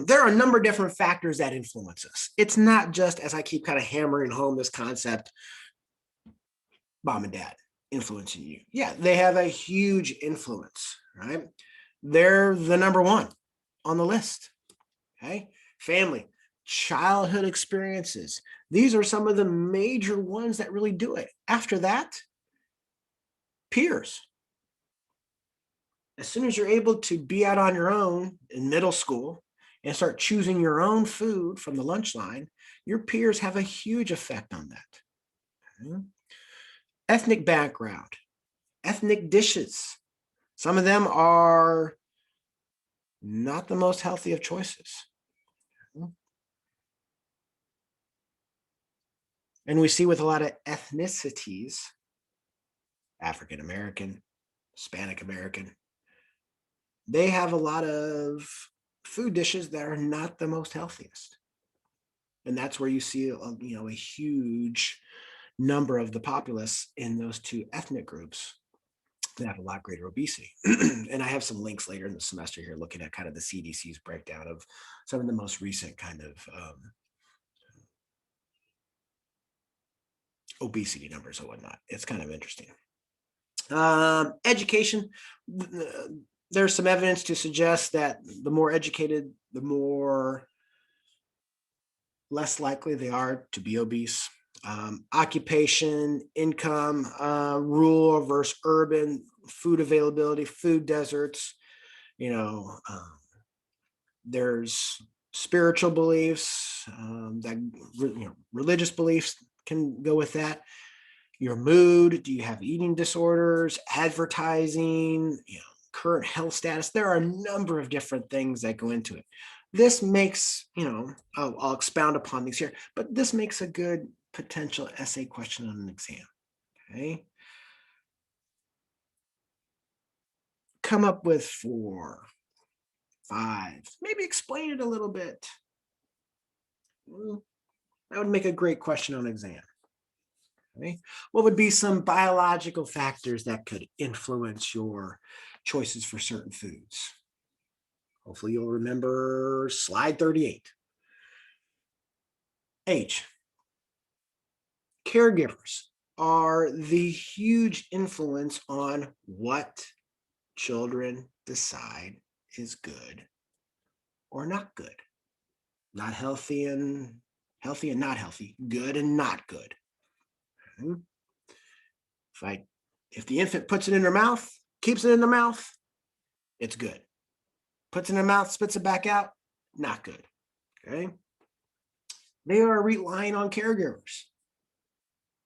there are a number of different factors that influence us. It's not just, as I keep kind of hammering home this concept, mom and dad influencing you. Yeah, they have a huge influence, right? They're the number one on the list. Okay, family, childhood experiences. These are some of the major ones that really do it. After that, peers. As soon as you're able to be out on your own in middle school and start choosing your own food from the lunch line, your peers have a huge effect on that. Okay. Ethnic background, ethnic dishes. Some of them are not the most healthy of choices. And we see with a lot of ethnicities, African American, Hispanic American, they have a lot of food dishes that are not the most healthiest. And that's where you see a huge number of the populace in those two ethnic groups that have a lot greater obesity. And I have some links later in the semester here looking at kind of the CDC's breakdown of some of the most recent kind of obesity numbers and whatnot. It's kind of interesting. Education. There's some evidence to suggest that the more educated, the more less likely they are to be obese. Occupation, income, rural versus urban, food availability, food deserts. There's spiritual beliefs, that religious beliefs can go with that. Your mood, do you have eating disorders, advertising, current health status? There are a number of different things that go into it. This makes, I'll expound upon these here, but this makes a good potential essay question on an exam. Okay. Come up with 4, 5, maybe explain it a little bit. That would make a great question on exam. Okay. What would be some biological factors that could influence your choices for certain foods? Hopefully you'll remember slide 38. Age. Caregivers are the huge influence on what children decide is good or not good. Not healthy and not healthy, good and not good. If the infant puts it in their mouth, keeps it in their mouth, it's good. Puts it in their mouth, spits it back out, not good. Okay. They are relying on caregivers.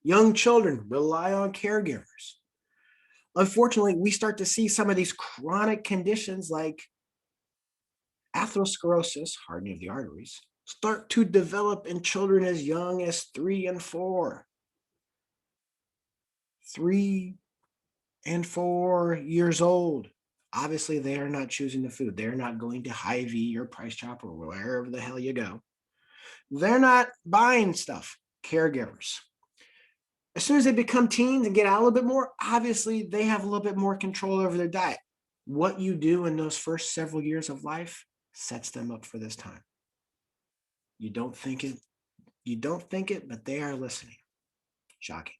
Young children rely on caregivers. Unfortunately, we start to see some of these chronic conditions like atherosclerosis, hardening of the arteries, start to develop in children as young as 3 and 4. 3 and 4 years old. Obviously, they are not choosing the food. They're not going to Hy-Vee or Price Chopper or wherever the hell you go. They're not buying stuff. Caregivers. As soon as they become teens and get out a little bit more, obviously they have a little bit more control over their diet. What you do in those first several years of life sets them up for this time. You don't think it, but they are listening. Shocking.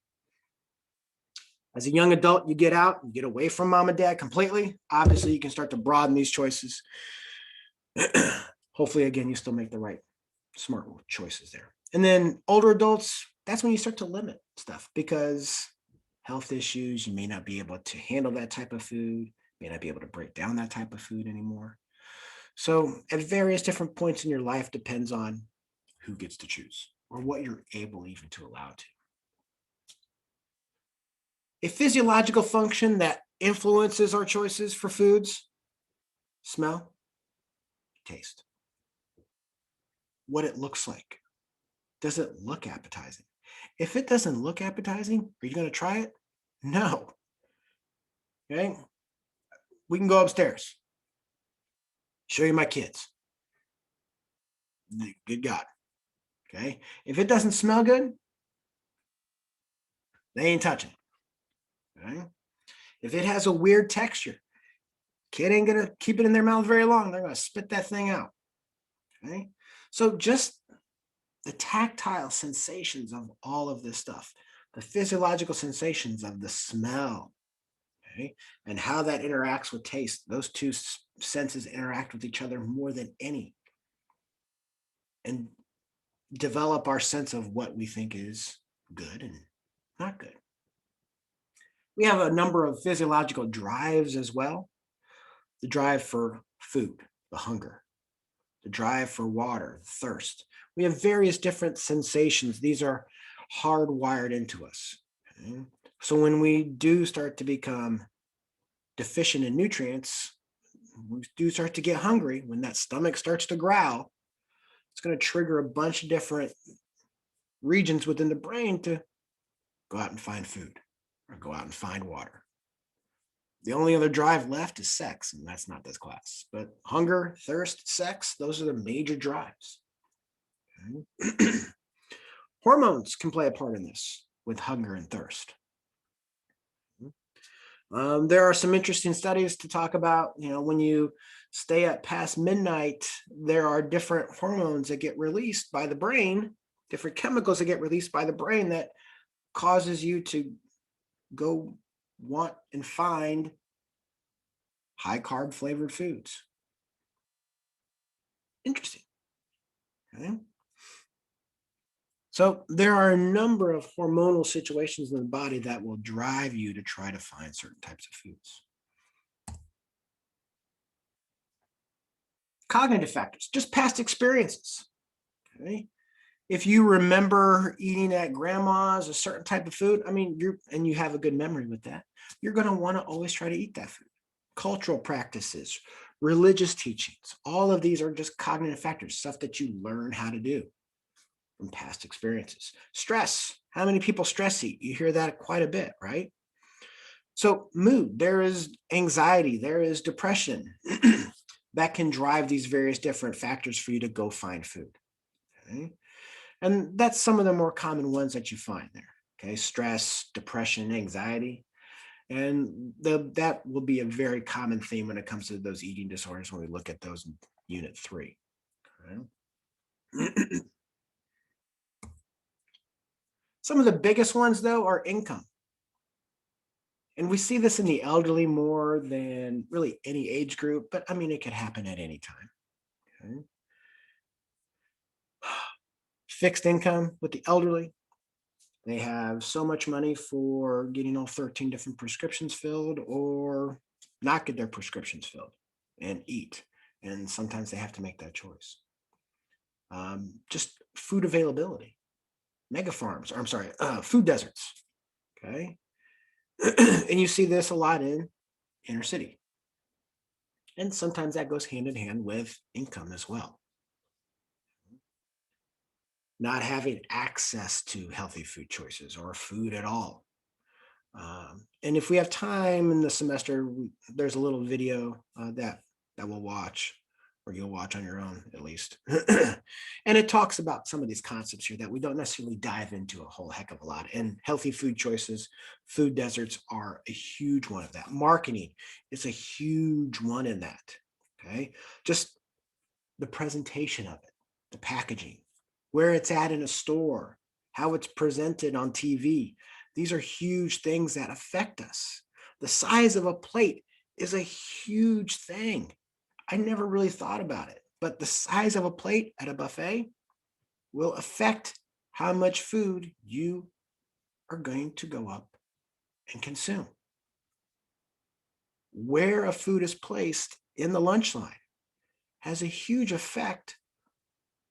As a young adult, you get out, you get away from mom and dad completely. Obviously, you can start to broaden these choices. Hopefully, again, you still make the right smart choices there. And then older adults, that's when you start to limit stuff because health issues, you may not be able to handle that type of food, may not be able to break down that type of food anymore. So at various different points in your life depends on who gets to choose or what you're able even to allow to. A physiological function that influences our choices for foods: smell, taste. What it looks like. Does it look appetizing? If it doesn't look appetizing, are you going to try it? No. Okay. We can go upstairs. Show you my kids. Good God. Okay. If it doesn't smell good, they ain't touching it. Okay. If it has a weird texture, kid ain't going to keep it in their mouth very long. They're going to spit that thing out. Okay. So just the tactile sensations of all of this stuff, the physiological sensations of the smell, okay, and how that interacts with taste. Those two senses interact with each other more than any and develop our sense of what we think is good and not good. We have a number of physiological drives as well: the drive for food, the hunger, the drive for water, thirst. We have various different sensations. These are hardwired into us. Okay? So when we do start to become deficient in nutrients, we do start to get hungry, when that stomach starts to growl, it's going to trigger a bunch of different regions within the brain to go out and find food or go out and find water. The only other drive left is sex, and that's not this class. But hunger, thirst, sex, those are the major drives. Okay? Hormones can play a part in this with hunger and thirst. There are some interesting studies to talk about, when you stay up past midnight, there are different hormones that get released by the brain, different chemicals that get released by the brain that causes you to go want and find high carb flavored foods. Interesting. Okay. So there are a number of hormonal situations in the body that will drive you to try to find certain types of foods. Cognitive factors, just past experiences. Okay. If you remember eating at grandma's a certain type of food, you have a good memory with that, you're going to want to always try to eat that food. Cultural practices, religious teachings, all of these are just cognitive factors, stuff that you learn how to do from past experiences. Stress. How many people stress eat? You hear that quite a bit, right? So mood, there is anxiety, there is depression that can drive these various different factors for you to go find food. Okay? And that's some of the more common ones that you find there. Okay, stress, depression, anxiety. And that will be a very common theme when it comes to those eating disorders when we look at those in Unit 3. Okay. Some of the biggest ones, though, are income. And we see this in the elderly more than really any age group, but it could happen at any time. Okay. Fixed income with the elderly. They have so much money for getting all 13 different prescriptions filled or not get their prescriptions filled and eat. And sometimes they have to make that choice. Just food availability, mega farms, or I'm sorry, food deserts. Okay. And you see this a lot in inner city. And sometimes that goes hand in hand with income as well. Not having access to healthy food choices or food at all. And if we have time in the semester, there's a little video that we'll watch, or you'll watch on your own at least. And it talks about some of these concepts here that we don't necessarily dive into a whole heck of a lot. And healthy food choices, food deserts are a huge one of that. Marketing is a huge one in that. Okay. Just the presentation of it, the packaging, where it's at in a store, how it's presented on TV. These are huge things that affect us. The size of a plate is a huge thing. I never really thought about it, but the size of a plate at a buffet will affect how much food you are going to go up and consume. Where a food is placed in the lunch line has a huge effect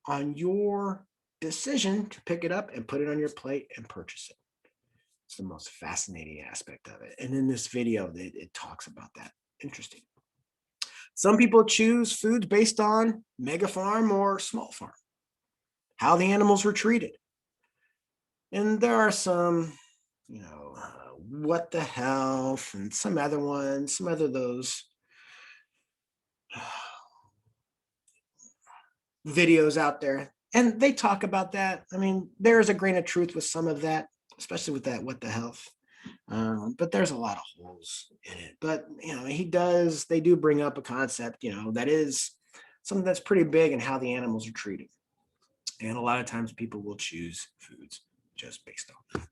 on your decision to pick it up and put it on your plate and purchase it. It's the most fascinating aspect of it. And in this video, it talks about that. Interesting. Some people choose foods based on mega farm or small farm, how the animals were treated. And there are some, what the health and some other ones, some other those videos out there. And they talk about that. There is a grain of truth with some of that, especially with that what the health. But there's a lot of holes in it. But they do bring up a concept, that is something that's pretty big in how the animals are treated. And a lot of times people will choose foods just based on that.